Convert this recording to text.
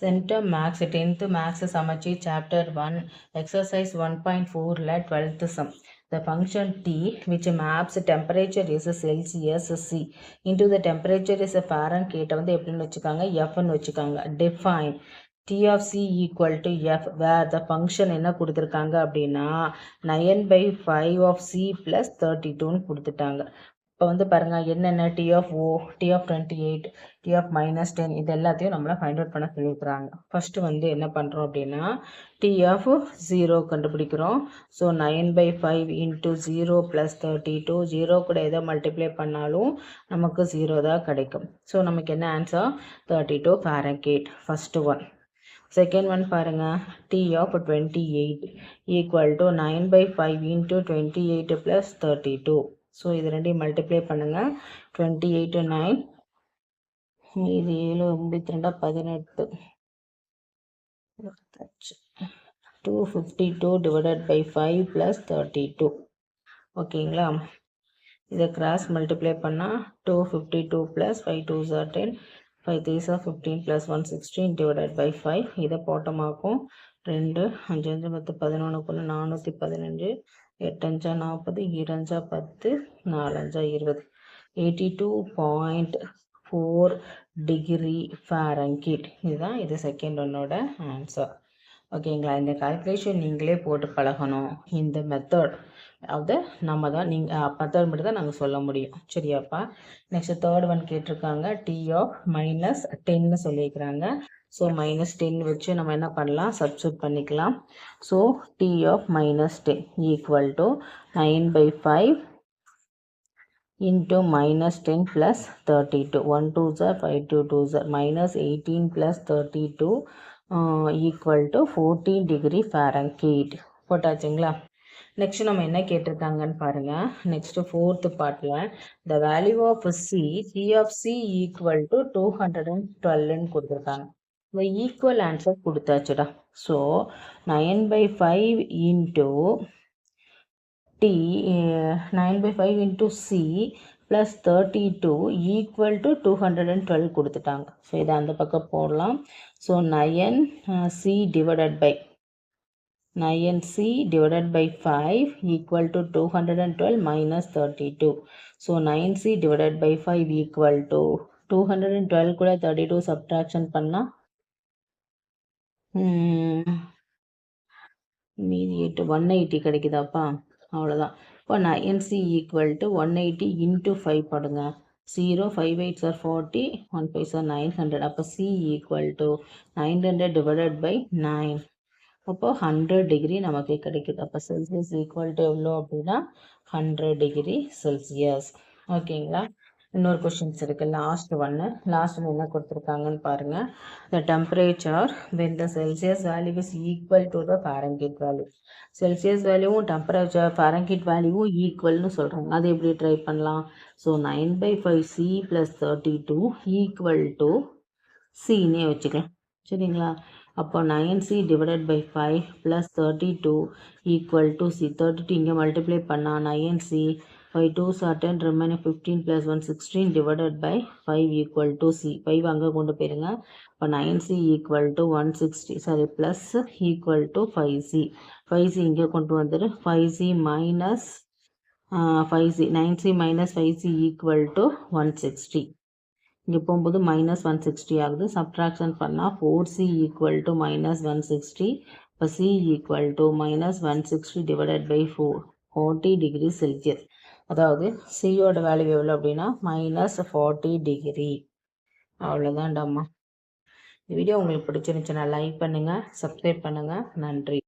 Center Max 10th Max Samachi Chapter 1 Exercise 1.4 12th sum. The function T which maps temperature is Celsius C into the temperature is a Fahrenheit வந்து எப்படின்னு வச்சுக்காங்க Fன்னு வச்சுக்காங்க. Define T of C equal to F where the function என்ன கொடுத்துருக்காங்க அப்படின்னா 9/5 of C plus 32ன்னு கொடுத்துட்டாங்க. இப்போ வந்து பாருங்க என்னென்ன T of O, T of 28, T of -10 இது எல்லாத்தையும் நம்மளை ஃபைண்ட் அவுட் பண்ண சொல்லியிருக்கிறாங்க. ஃபர்ஸ்ட் வந்து என்ன பண்ணுறோம் அப்படின்னா T of 0 கண்டுபிடிக்கிறோம். ஸோ 9/5 into 0 plus 32 0 கூட எதை மல்டிப்ளை பண்ணாலும் நமக்கு 0 தான் கிடைக்கும். ஸோ நமக்கு என்ன answer 32 Fahrenheit first one. Second one பாருங்க T of 28 equal to 9/5 into 28 plus 32. So இது ரெண்டையும் மல்டிப்ளை பண்ணுங்க 28 9 இது 7 32 18 252 divided by 5 plus 32. ஓகேங்களா, இதை கிராஸ் மல்டிப்ளை பண்ணால் 252 plus 5 2s are 10 5 3s are 15 plus 116 divided by 5. இதை போட்டமாக்கும் 2 5 5 10 11 415 8 5 40 2 5 10 4 5 20 82.4 டிகிரி ஃபாரன்ஹீட். இதுதான் இது செகண்ட் ஒன்னோட ஆன்சர். ஓகேங்களா, இந்த கால்குலேஷன் நீங்களே போட்டு பழகணும். இந்த மெத்தட் அதாவது நம்ம தான் மெத்தட் மட்டும் தான் நாங்கள் சொல்ல முடியும். சரியாப்பா. நெக்ஸ்ட் தேர்ட் ஒன் கேட்டிருக்காங்க T of -10 சொல்லியிருக்கிறாங்க. ஸோ -10 வச்சு நம்ம என்ன பண்ணலாம், சப்ஸ்டியூட் பண்ணிக்கலாம். So T of -10 equal to 9/5 into -10 plus 32. 1 2s are 5 2 2s are -18 plus 32 equal to 14 degree Fahrenheit. போட்டாச்சுங்களா. நெக்ஸ்ட் நம்ம என்ன கேட்டிருக்காங்கன்னு பாருங்க. நெக்ஸ்ட் ஃபோர்த் பார்ட்ல the value of C of C equal to 212ன்னு கொடுத்துருக்காங்க. இந்த ஈக்குவல் ஆன்சர் கொடுத்தாச்சுடா. So 9/5 into T 9/5 into C plus 32 equal to 212 கொடுத்துட்டாங்க. ஸோ இதை அந்த பக்கம் போடலாம். So 9C divided by 5 equal to 212 minus 32. So 9C divided by 5 equal to 212 கூட 32 subtraction பண்ணா மீதி 180 கிடைக்குதாப்பா. அவ்வளோதான். இப்போ 9C equal to 180 into 5 போடுங்க. 0 5 8s are 40 1 5s are 900. அப்போ C equal to 900 divided by 9. அப்போ 100 டிகிரி நமக்கு கிடைக்குது. அப்போ செல்சியஸ் ஈக்குவல் டு எவ்வளோ அப்படின்னா 100 டிகிரி செல்சியஸ். ஓகேங்களா. இன்னொரு கொஷின்ஸ் இருக்குது. லாஸ்ட் ஒன்று என்ன கொடுத்துருக்காங்கன்னு பாருங்கள். The temperature when the Celsius value is equal to the Fahrenheit value. Celsius வேல்யூவும் டெம்பரேச்சர் ஃபாரன்ஹீட் வேல்யூவும் ஈக்குவல்னு சொல்கிறாங்க. அது எப்படி ட்ரை பண்ணலாம். ஸோ 9/5 C + 32 ஈக்குவல் டு Cன்னே வச்சுக்கலாம். சரிங்களா. அப்போ 9C divided by 5 plus 32 equal to C. 32 இங்கே மல்டிப்ளை பண்ணால் 9C 5 2s are 10 remaining 15 plus 116 divided by 5 equal to C. 5 அங்கே கொண்டு போயிருங்க. இப்போ 9C equal to 160 sorry plus equal to 5C. 5C இங்கே கொண்டு வந்துடு. 5C minus 5C 9C minus 5C equal to 160. இங்கே போகும்போது -160 ஆகுது. சப்ட்ராக்ஷன் பண்ணால் 4C equal to -160. இப்போ C equal to -160 divided by 4 40 degree Celsius. அதாவது சியோட வேல்யூ எவ்வளோ அப்படின்னா -40 டிகிரி. அவ்வளோதான்டாம்மா. இந்த வீடியோ உங்களுக்கு பிடிச்சிருந்துச்சுன்னா லைக் பண்ணுங்கள், சப்ஸ்கிரைப் பண்ணுங்கள். நன்றி.